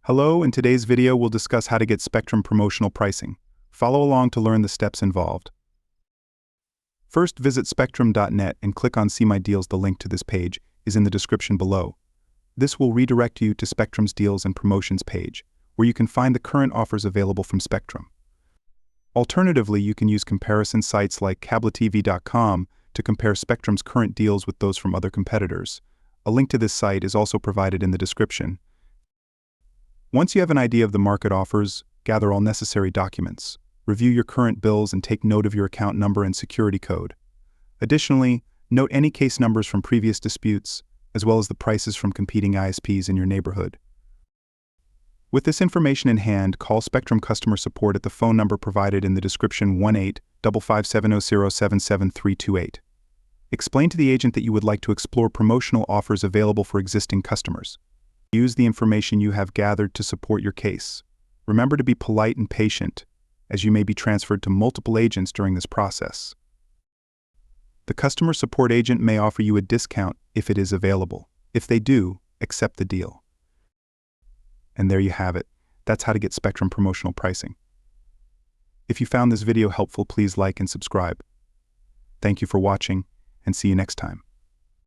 Hello, in today's video we'll discuss how to get Spectrum promotional pricing. Follow along to learn the steps involved. First, visit spectrum.net and click on See My Deals. The link to this page is in the description below. This will redirect you to Spectrum's Deals and Promotions page, where you can find the current offers available from Spectrum. Alternatively, you can use comparison sites like cabletv.com to compare Spectrum's current deals with those from other competitors. A link to this site is also provided in the description. Once you have an idea of the market offers, gather all necessary documents, review your current bills and take note of your account number and security code. Additionally, note any case numbers from previous disputes, as well as the prices from competing ISPs in your neighborhood. With this information in hand, call Spectrum customer support at the phone number provided in the description 1-855-700-77328. Explain to the agent that you would like to explore promotional offers available for existing customers. Use the information you have gathered to support your case. Remember to be polite and patient, as you may be transferred to multiple agents during this process. The customer support agent may offer you a discount if it is available. If they do, accept the deal. And there you have it. That's how to get Spectrum promotional pricing. If you found this video helpful, please like and subscribe. Thank you for watching, and see you next time.